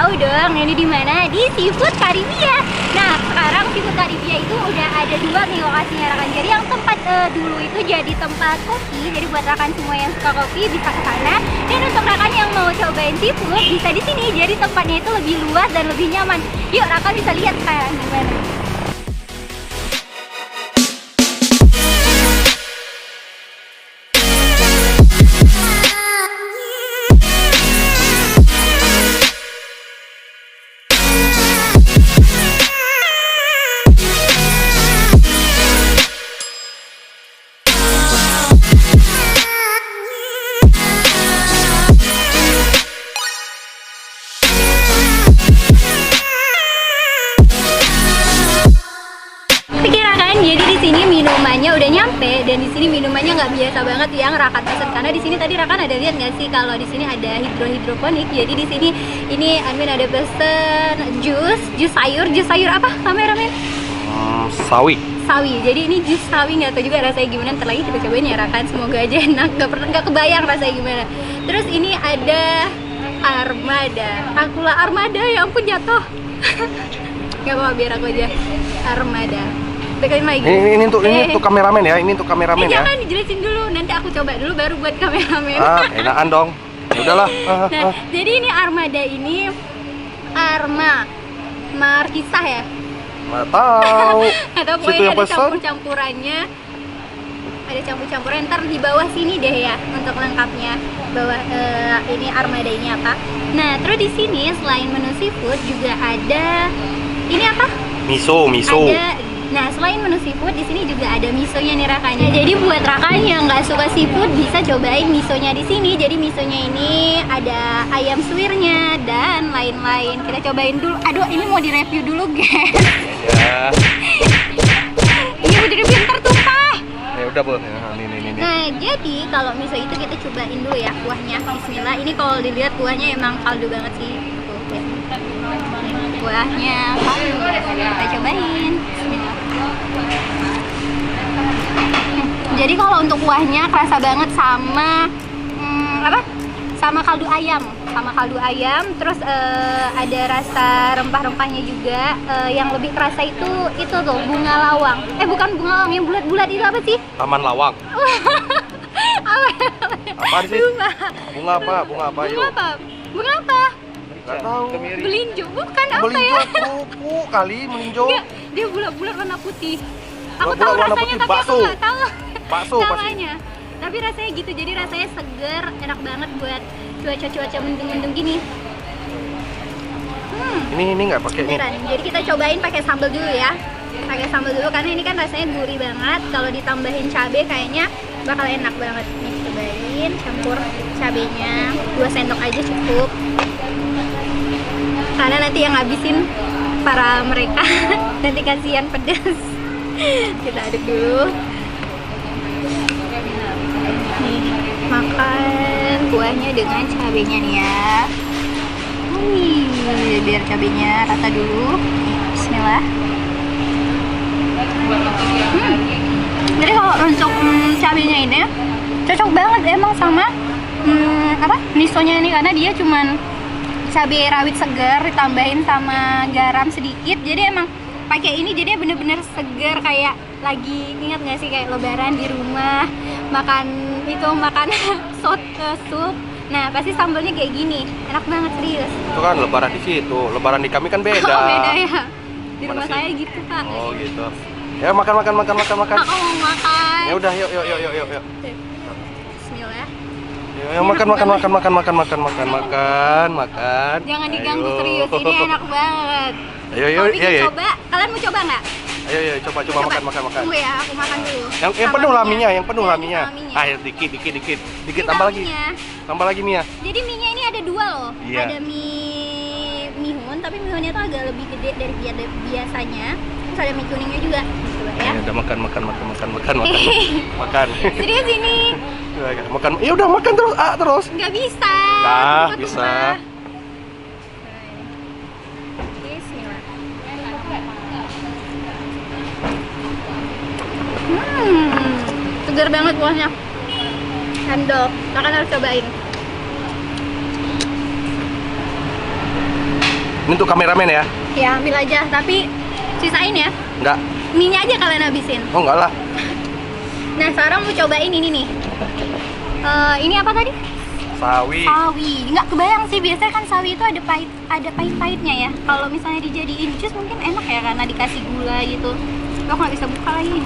tahu dong ini di mana? Di Seafood Karibia. Nah, sekarang Seafood Karibia itu udah ada dua nih lokasinya rekan. Jadi yang tempat dulu itu jadi tempat kopi. Jadi buat rekan semua yang suka kopi bisa ke sana. Dan untuk rekan yang mau cobain seafood bisa di sini. Jadi tempatnya itu lebih luas dan lebih nyaman. Yuk, rekan bisa lihat sekarang gimana. Udah nyampe dan di sini minumannya nggak biasa banget yang Rakan pesen karena di sini tadi Rakan ada lihat nggak sih kalau di sini ada hidroponik. Jadi di sini ini Admin ada pesen jus sayur apa kameramen? Sawi. Jadi ini jus sawi, nggak tahu juga rasanya gimana. Ntar lagi kita cobain ya Rakan, semoga aja enak. Nggak kebayang rasanya gimana. Terus ini ada armada, ya ampun jatuh. Nggak apa-apa, biar aku aja armada. Lagi. Ini untuk kameramen ya, ini untuk kameramen ya. Jangan dijelasin dulu, nanti aku coba dulu baru buat kameramen. Enakan dong. Ya udahlah. Nah, jadi ini armada ini Markisah ya? Nggak tahu. Atau pokoknya ada campur-campurannya. Ada campur-campuran, ntar di bawah sini deh ya untuk lengkapnya. Bawah ini armada ini apa? Nah, terus di sini selain menu seafood juga ada ini apa? Miso. Nah, selain menu seafood, di sini juga ada misonya nih Rakannya. Jadi buat Rakan yang nggak suka seafood bisa cobain misonya di sini. Jadi misonya ini ada ayam suwirnya dan lain-lain. Kita cobain dulu. Aduh, ini mau direview dulu, guys. Ya. Ini mau direview ntar tumpah. Ya udah, Bu. Ini. Nah, jadi kalau miso itu kita cobain dulu ya kuahnya. Bismillah. Ini kalau dilihat kuahnya emang kaldu banget sih. Tuh, ya. Kuahnya kaldu. Kita cobain. Bismillah. Jadi kalau untuk kuahnya kerasa banget sama sama kaldu ayam, terus ada rasa rempah-rempahnya juga. Yang lebih kerasa itu tuh bunga lawang. Bukan bunga lawang, yang bulat-bulat itu apa sih? Taman lawang. Apaan sih? Bunga apa? Bunga apa? Nggak tahu. Melinjo, bukan apa ya? Melinjo, kupu kali, melinjo. Enggak, dia bulat-bulat warna putih. Aku Bulat-bulat tahu warna rasanya putih, tapi bakso. aku nggak tahu Bakso pasti. namanya. Tapi rasanya gitu, jadi rasanya seger, enak banget buat cuaca-cuaca mendung-mendung gini. Ini nggak pakai ini. Jadi kita cobain pakai sambal dulu ya. Pakai sambal dulu karena ini kan rasanya gurih banget. Kalau ditambahin cabai kayaknya bakal enak banget. Nih, cobain, campur cabenya 2 sendok aja cukup. Karena nanti yang ngabisin para mereka. Nanti kasihan pedas. Kita aduk dulu. Nih, makan kuahnya dengan cabenya nih ya. Biar cabenya rata dulu. Bismillah. Jadi kalau untuk cabenya ini cocok banget emang sama misonya ini, karena dia cuman cabai rawit segar ditambahin sama garam sedikit. Jadi emang pakai ini jadi bener-bener segar, kayak lagi ingat nggak sih kayak lebaran di rumah makan sup. Nah, pasti sambalnya kayak gini, enak banget serius. Itu kan lebaran di situ, lebaran di kami kan beda. Oh, beda ya. Di Gimana rumah sih? saya gitu, Kak. Oh, gitu. Ya makan. Aku mau makan. Ya udah, yuk. Bismillah. Ya, makan. Jangan diganggu, Ayo. serius, ini enak banget. Ayo, Mau coba? Kalian mau coba nggak? Ayo, coba makan. Tunggu ya, aku makan dulu. Yang Sama penuh lah minyak. minyak, Sama minyak. Ayo, dikit, Ini tambah lagi. minyak. Tambah lagi minyak. Jadi mie-nya ini ada 2 loh. Iya. Ada mihun, tapi mihunnya tuh agak lebih gede dari biasanya. Terus ada mie kuningnya juga. Coba ya. Ya udah makan. Makan. Serius ini? Makan. Ya udah makan terus. Nggak bisa. Nah, Tumpah-tumpah. bisa. Bismillah. Segar banget buahnya. Endol, kalian harus cobain. Ini untuk kameramen ya? Ya ambil aja, tapi sisain ya. Enggak. Mie-nya aja kalian habisin. Oh enggak lah. Nah sekarang mau cobain ini nih. Ini apa tadi? Sawi. Sawi. Nggak kebayang sih, biasanya kan sawi itu ada pahit-pahitnya ya. Kalau misalnya dijadiin jus mungkin enak ya karena dikasih gula gitu. Aku nggak bisa buka lagi.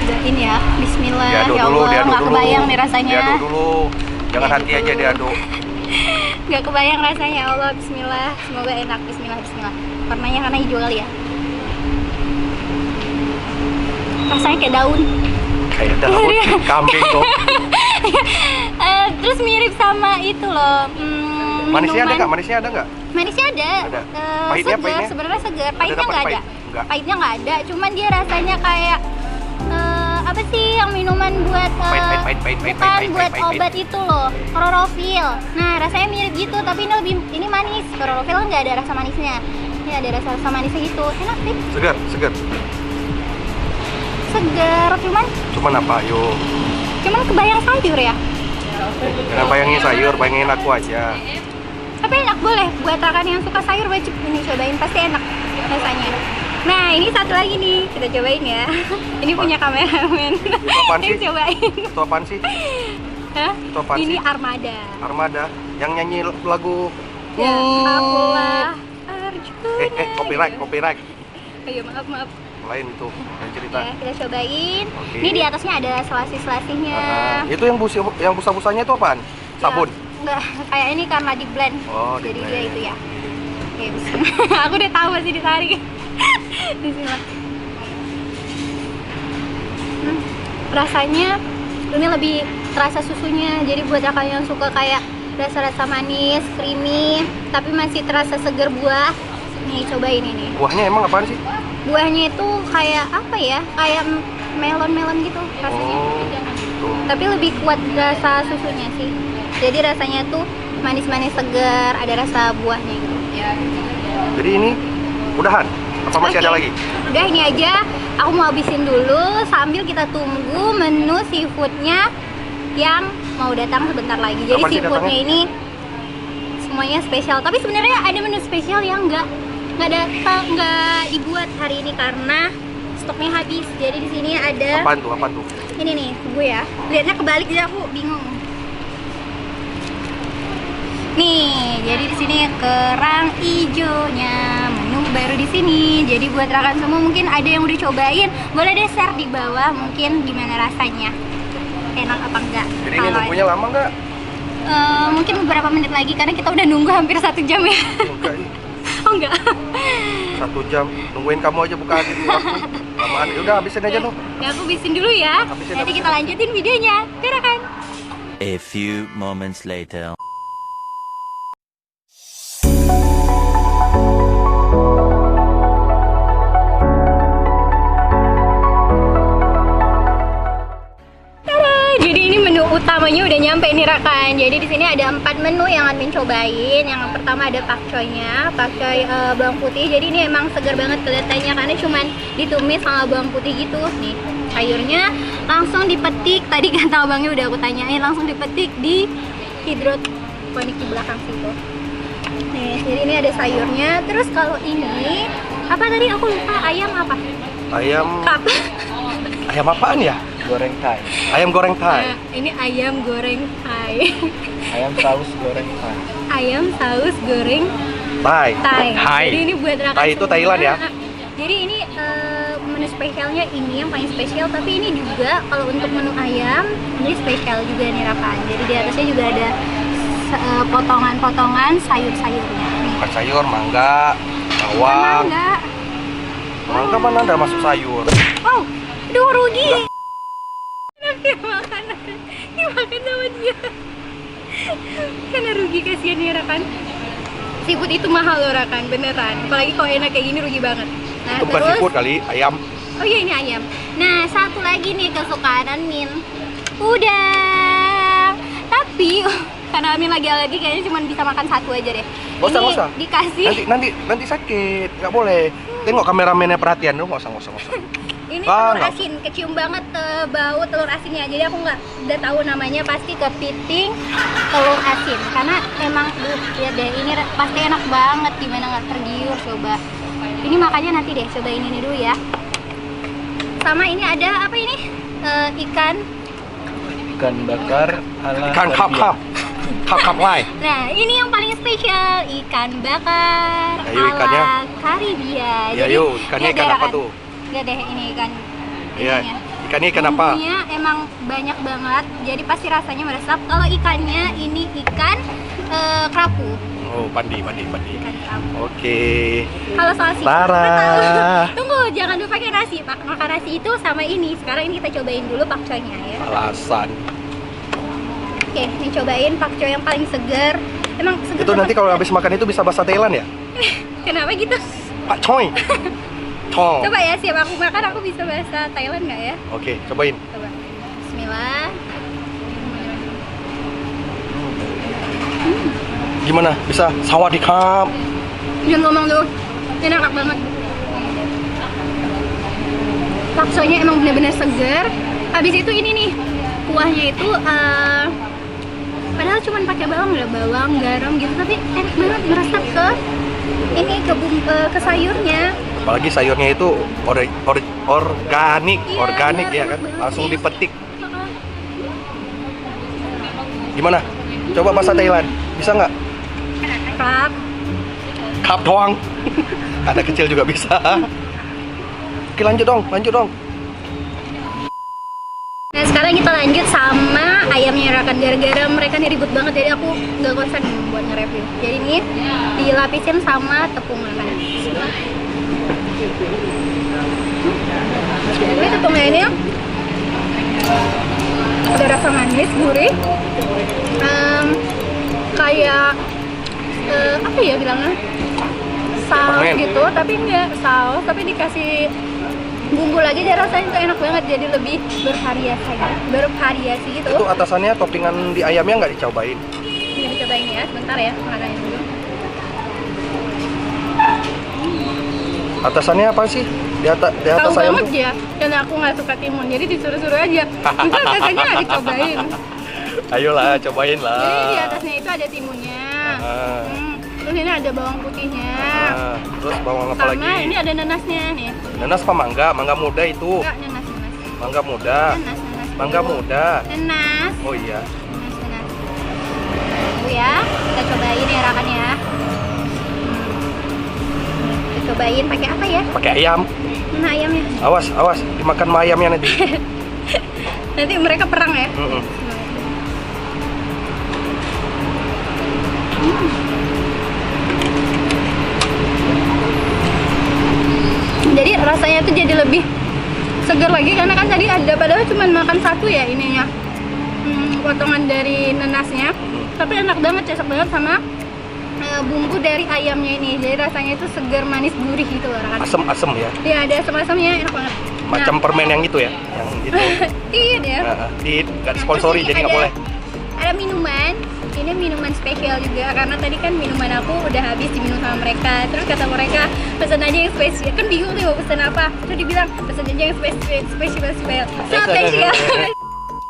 Udahin ya. Bismillah. Diaduk Ya dulu, Allah, diaduk nggak dulu. kebayang nih rasanya. Diaduk dulu. Jangan hati aja diaduk. Nggak kebayang rasanya, ya Allah. Bismillah. Semoga enak. Bismillah, bismillah. Warnanya karena hijau kali ya. Rasanya kayak daun. Kayak daun kambing tuh. Terus mirip sama itu loh. Manisnya ada minuman. nggak? Manisnya ada nggak? Manisnya ada. Ada. Pahitnya, Segar, pahitnya? sebenarnya segar. Pahitnya dapat nggak ada. pahit? Nggak. Pahitnya nggak ada. Cuman dia rasanya kayak apa sih yang minuman buat bukan buat obat itu loh, klorofil. Nah rasanya mirip gitu, tapi ini manis. Klorofil kan nggak ada rasa manisnya. Ini ada rasa manisnya gitu. Enak sih. Segar, segar. Segar, Cuman apa? Yuk. cuman kebayang sayur ya. Jangan bayangin sayur, bayangin aku aja. Tapi enak, boleh buat rekan yang suka sayur wajib ini cobain, pasti enak rasanya. Nah ini satu lagi nih, kita cobain ya. Ini punya kameramen. apaan sih? Ini cobain. Itu apaan sih? Hah? Itu apaan Ini sih? Armada. Armada yang nyanyi lagu. Ya, akulah Arjuna. Copyright, copyright. Ayo maaf. Lain itu yang cerita. Ya, kita cobain. Oke. Ini di atasnya ada selasih-selasihnya. Itu yang busa-busanya itu apaan? Sabun. Ya, enggak, kayak ini karena di blend. Oh, jadi di-blend. dia itu ya. Oke, bismillah. Aku udah tahu masih ditarik. Bismillah. Rasanya ini lebih terasa susunya. Jadi buat kakak yang suka kayak rasa-rasa manis, creamy, tapi masih terasa segar buah. Nih, cobain ini. Buahnya emang apaan sih? Buahnya itu kayak apa ya? Kayak melon-melon gitu rasanya. Oh, gitu. Tapi lebih kuat rasa susunya sih. Jadi rasanya tuh manis-manis segar, ada rasa buahnya gitu. Jadi ini udahan? Apa masih ada Oke. lagi? Udah ini aja. Aku mau habisin dulu sambil kita tunggu menu seafoodnya yang mau datang sebentar lagi. Jadi Kapan sih seafoodnya datangnya? ini semuanya spesial. Tapi sebenarnya ada menu spesial yang nggak dibuat hari ini karena stoknya habis. Jadi di sini ada Apaan tuh? Apaan tuh? ini nih, gue ya. Lihatnya kebalik jadi aku bingung. Nih, jadi di sini kerang ijonya, menu baru di sini. Jadi buat rekan semua mungkin ada yang udah cobain, boleh deh share di bawah mungkin gimana rasanya. Enak apa enggak? Jadi ini nunggunya lama nggak? Mungkin beberapa menit lagi karena kita udah nunggu hampir 1 jam ya. Enggak, ih. Oh enggak. 1 jam nungguin kamu aja buka aku. Lamaan. Ya udah habisin aja tuh. Ya aku bisin dulu ya. Habisin, Nanti habisin. kita lanjutin videonya. Kira kan? A few moments later. Jadi ini menu utamanya udah nyampe nih rekan. Jadi di sini ada 4 menu yang Admin cobain. Yang pertama ada pakcoynya, pakcoy bawang putih. Jadi ini emang segar banget kelihatannya karena cuman ditumis sama bawang putih gitu. Nih sayurnya langsung dipetik. Tadi kata abangnya udah aku tanyain, langsung dipetik di hidroponik di belakang situ. Nih, jadi ini ada sayurnya. Terus kalau ini apa tadi aku lupa, ayam apa? Ayam. Kap. Ayam apaan ya? Goreng Thai, Ayam goreng Thai. Nah, ini ayam goreng Thai. ayam saus goreng Thai. Ayam saus goreng Thai. Thai. Thai. Jadi ini buat rakan Thai itu semua. Thailand ya? Jadi ini menu spesialnya ini yang paling spesial, tapi ini juga kalau untuk menu ayam ini spesial juga nih rakan. Jadi di atasnya juga ada potongan-potongan sayur-sayurnya. Nih. Bukan sayur, mangga, bawang. Enggak. Mangga mana ada masuk sayur? Oh, aduh rugi. Dia makan sama dia. Karena rugi, kasihan ya rakan. Seafood itu mahal loh rakan, beneran. Apalagi kalau enak kayak gini rugi banget. Nah, Itu bukan seafood kali, ayam. Oh iya ini ayam. Nah satu lagi nih kesukaan Min. Udah. Tapi karena Min lagi alergi kayaknya cuma bisa makan satu aja deh. Nggak usah, Ini nggak usah. dikasih. Nanti sakit, nggak boleh. Tengok kameramennya perhatian dong, nggak usah. Ini Ah, telur asin, kecium banget bau telur asinnya. Jadi aku udah tahu namanya pasti kepiting telur asin. Karena emang lihat deh ini pasti enak banget, gimana nggak tergiur coba. Ini makanya nanti deh cobain ini dulu ya. Sama ini ada apa ini? Ikan bakar ala Ikan Serbia. kap lai. Nah, ini yang paling spesial, ikan bakar Ayo, ikannya. ala Karibia. Ya yuk, ikannya ikan apa tuh? Lihat deh ini ikan. Iya, ininya. ikannya ikan apa? Bumbunya emang banyak banget, jadi pasti rasanya meresap. Kalau ikannya ini ikan kerapu. Oh, pandi. Ikan kerapu. Oke. Kalau soal sih, Sarah. tunggu, jangan lupa pakai nasi. Makan nasi itu sama ini. Sekarang ini kita cobain dulu pakcoynya ya. Alasan. Oke, ini cobain pakcoy yang paling seger. Emang seger Itu banget. nanti kalau habis makan itu bisa bahasa Thailand ya? Kenapa gitu? Pak Choi. Chong. Coba ya, siap aku makan aku bisa bahasa Thailand nggak ya? Oke, cobain. Coba. Bismillah. Gimana? Bisa? Sawadikap. Jangan ngomong dulu. Ini enak banget. Baksonya emang benar-benar segar. Habis itu ini nih, kuahnya itu padahal cuma pakai bawang, garam gitu, tapi enak banget meresap ke ini ke sayurnya. Apalagi sayurnya itu organik, Iya, organik bener, ya kan? banget. Langsung dipetik. Gimana? Coba bahasa Thailand. Bisa nggak? Krap. Kap doang. Ada kecil juga bisa. Oke, lanjut dong. Nah sekarang kita lanjut sama ayamnya Rakan. Gara-gara mereka nih ribut banget, jadi aku nggak konsen buat nge-review. Jadi ini dilapisin sama tepung makan. Ini tepungnya ini ada rasa manis, gurih, kayak apa ya bilangnya, saus Permen. gitu, tapi enggak saus, tapi dikasih bumbu lagi, dan rasanya tuh enak banget, jadi lebih bervariasi gitu. Itu atasannya toppingan di ayamnya nggak dicobain? Ini dicobain ya, sebentar ya, makanannya dulu. Atasannya apa sih? Di atas Tahu ayam banget tuh? ya, dan aku nggak suka timun, jadi disuruh-suruh aja. Entar rasanya nggak dicobain. Ayolah, cobain lah. Jadi di atasnya itu ada timunnya. Ah. Terus ini ada bawang putihnya. Ah, terus bawang apa Sama lagi? ini ada nanasnya nih. Nanas apa mangga? Mangga muda itu. Enggak, nanas. Mangga muda. Nanas. Mangga muda. Nanas. Oh iya. Nanas. Tunggu ya, kita cobain ya Rakan ya. Kita cobain pakai apa ya? Pakai ayam. Mana ayamnya? Awas, dimakan sama ayamnya nanti. Nanti mereka perang ya. Mm-mm. Jadi rasanya tuh jadi lebih segar lagi, karena kan tadi ada padahal cuma makan satu ya ininya, potongan dari nanasnya, tapi enak banget, cocok banget sama bumbu dari ayamnya ini. Jadi rasanya itu segar, manis, gurih gitu loh Rakan. Asem ya. Iya, ada asam-asamnya, enak banget. Macam permen yang itu ya, yang itu. Iya deh. Nggak disponsori Terus ini jadi nggak ada- boleh. Ada minuman, ini minuman spesial juga, karena tadi kan minuman aku udah habis diminum sama mereka. Terus kata mereka pesan aja yang spesial, kan bingung nih mau pesan apa. Terus dibilang pesan aja yang spesial.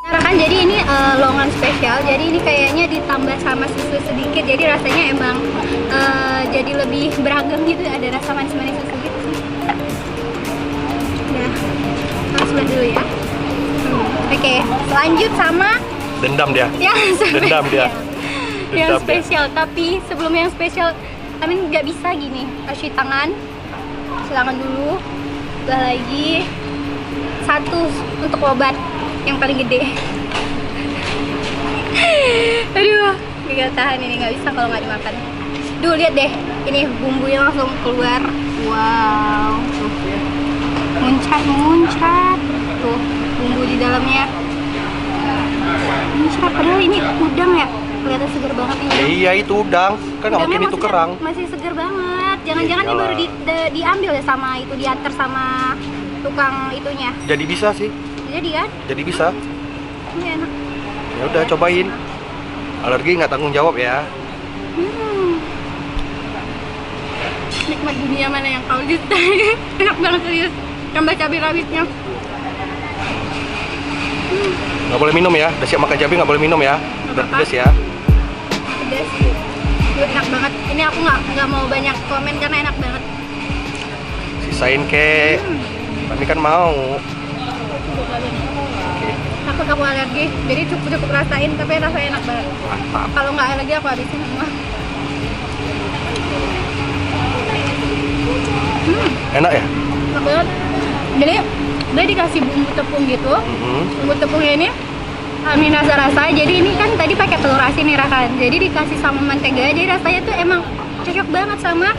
Nah kan jadi ini longan spesial, jadi ini kayaknya ditambah sama susu sedikit, jadi rasanya emang jadi lebih beragam gitu, ada rasa manis-manis susu gitu. Nah, langsung dulu ya. Oke, lanjut sama Dendam dia. yang Dendam dia. yang Dendam dia. spesial. Tapi sebelum yang spesial, nggak bisa gini, cuci tangan, dulu, udah lagi satu untuk obat yang paling gede. Aduh, gak tahan ini, nggak bisa kalau nggak dimakan. Duh, lihat deh, ini bumbunya langsung keluar. Wow, tuh muncrat tuh bumbu di dalamnya. Muncrat, padahal ini udang ya, kelihatan segar banget nih udang. Iya itu udang, kan nggak Udangnya mungkin itu maksudnya kerang. masih segar banget. Jangan-jangan ini Iyalah. baru diambil ya sama itu, diantar sama tukang itunya. Jadi bisa sih, Jadi kan, jadi bisa. ini enak. Ya udah cobain. Alergi nggak tanggung jawab ya. Nikmat dunia mana yang kau cintai. Enak banget serius. Tambah cabai rawitnya. Nggak boleh minum ya. Udah siap makan cabai nggak boleh minum ya. Udah apa-apa. pedes ya. Pedas. Enak banget. Ini aku nggak mau banyak komen karena enak banget. Sisain kek. Kami kan mau. Takut aku alergi, jadi cukup rasain, tapi rasanya enak banget. Mantap. Kalau nggak alergi aku habisin semua. Enak ya? Enak banget. Jadi dia dikasih bumbu tepung gitu. Bumbu tepungnya ini Amin rasa-rasa. Jadi ini kan tadi pakai telur asin nih Rakan. Jadi dikasih sama mentega. Jadi rasanya tuh emang cocok banget sama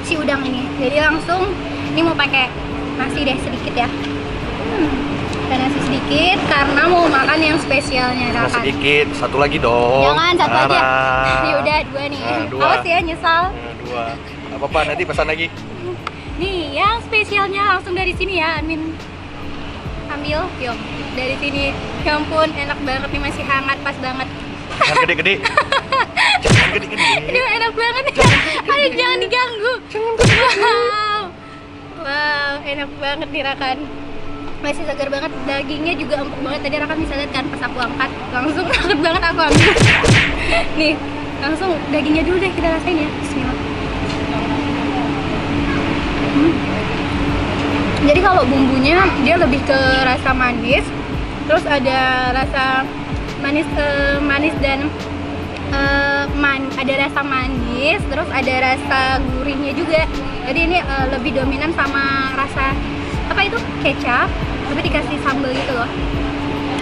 si udang ini. Jadi langsung ini mau pakai nasi deh sedikit ya. Dan nasi sedikit karena mau makan yang spesialnya Nah, Rakan. sedikit. Satu lagi dong. Jangan satu aja. Parah. Ya udah dua nih. Nah, dua. Awas ya nyesal. Nah, dua. Apa-apa nanti pesan lagi. Nih yang spesialnya langsung dari sini ya Amin. Ambil, yuk dari sini. Ya ampun, enak banget nih, masih hangat, pas banget. Jangan gede-gede. Jangan gede-gede. Aduh, enak banget nih. Aduh, jangan diganggu. Wow, wow, enak banget nih Rakan. Masih segar banget, dagingnya juga empuk banget. Tadi Rakan bisa lihat kan pas aku angkat, langsung banget banget aku ambil. Nih, langsung dagingnya dulu deh kita rasain ya. Bismillah. Jadi kalau bumbunya dia lebih ke rasa manis, terus ada rasa manis dan ada rasa manis, terus ada rasa gurihnya juga. Jadi ini lebih dominan sama rasa apa itu kecap, tapi dikasih sambal gitu loh.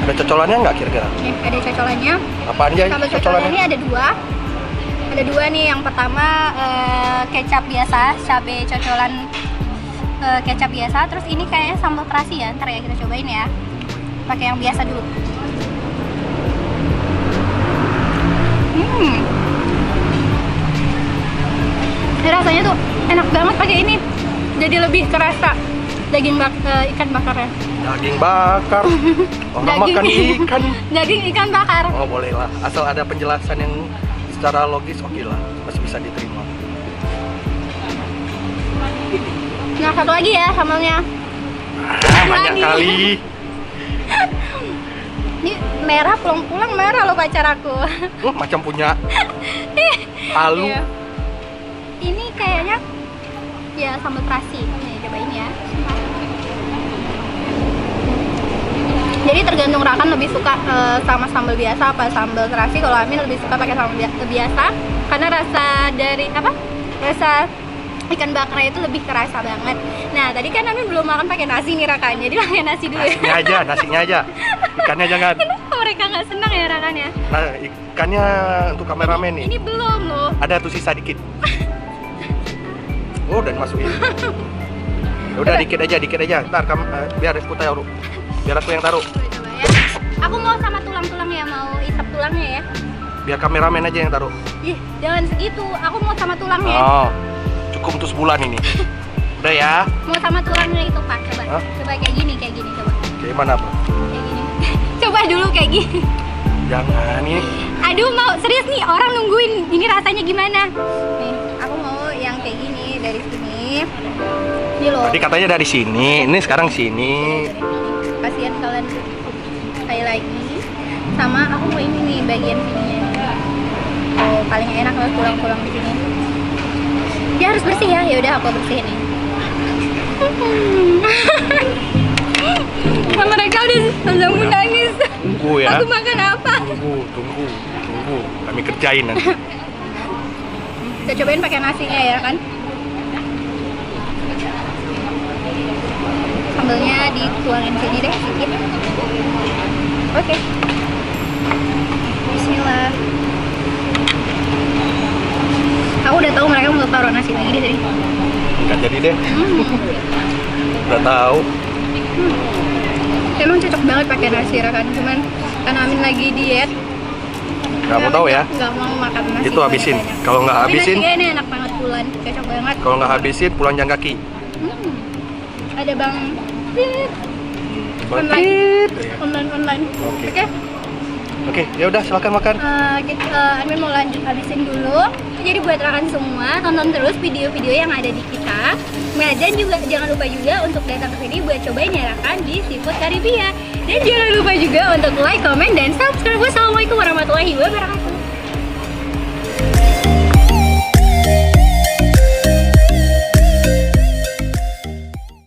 Ada cocolannya nggak kira-kira? Nih ada cocolannya. Apaan aja Sambal cocolannya cocolannya? ini ada dua nih. Yang pertama kecap biasa, cabai cocolan kecap biasa. Terus ini kayaknya sambal terasi ya. Ntar ya kita cobain ya. Pakai yang biasa dulu. Ini rasanya tuh enak banget pakai ini. Jadi lebih kerasa daging ikan bakarnya. Daging bakar. Orang makan ikan. Daging ikan bakar. Oh boleh lah. Asal ada penjelasan yang secara logis oke lah. Masih bisa diterima. Nah satu lagi ya sambalnya. Banyak Lagi. kali. Ini merah, pulang-pulang merah loh pacar aku. Macam punya palu. Iya. Ini kayaknya ya sambal terasi. Nih cobain ya. Jadi tergantung Rakan lebih suka sama sambal biasa apa sambal terasi. Kalau Amin lebih suka pakai sambal biasa karena rasa dari apa? Rasa ikan bakarnya itu lebih kerasa banget. Nah tadi kan Amin belum makan pakai nasi nih Rakan, jadi pakai nasi dulu. Nasinya aja. Ikannya jangan. Kenapa mereka nggak senang ya Rakan ya? Nah, ikannya untuk kameramen nih. Ini belum loh. Ada tuh sisa dikit. Oh, udah dimasukin. Udah dikit aja. Ntar biar aku taruh. Biar aku yang taruh. Coba ya. Aku mau sama tulang-tulang ya, mau isap tulangnya ya. Biar kameramen aja yang taruh. Ih, jangan segitu. Aku mau sama tulangnya. Oh, cukup untuk sebulan ini. Udah ya. Mau sama tulangnya itu Pak, coba. Hah? Coba kayak gini coba. Kayak mana, Bro? Kayak gini. Coba dulu kayak gini. Jangan ini. Aduh, mau serius nih orang nungguin. Ini rasanya gimana? Nih, aku mau yang kayak gini dari sini. Ini loh. Tadi katanya dari sini, ini sekarang sini. Kasihan kalian sekali lagi. Sama aku mau ini nih bagian sininya. Oh, paling enak kalau pulang-pulang di sini. Dia harus bersih ya. Ya udah aku bersihin nih. Mereka udah mau nangis. Tunggu ya. Aku makan apa? Tunggu. Kami kerjain nanti. Kita cobain pakai nasinya ya kan. Sambalnya dituangin sini deh sedikit. Oke. Bismillah. Aku udah tahu mereka mau taruh nasi lagi di sini. Enggak jadi deh. Udah tahu. Emang cocok banget pakai nasi kan, cuman karena Amin lagi diet. Nggak mau tahu ya. Nggak mau makan nasi. Itu habisin. banyak-banyak. Kalau nggak Tapi habisin, nasinya ini enak banget bulan, cocok banget. kalau nggak habisin pulang jalan kaki. Ada bang online. Oke. Oke, ya udah silakan makan. Amin mau lanjut habisin dulu. Jadi buat rekan semua tonton terus video-video yang ada di kita. Nah, dan juga jangan lupa juga untuk datang ke sini buat cobain ya kan di Seafood Karibia. Dan jangan lupa juga untuk like, comment, dan subscribe. Wassalamualaikum warahmatullahi wabarakatuh.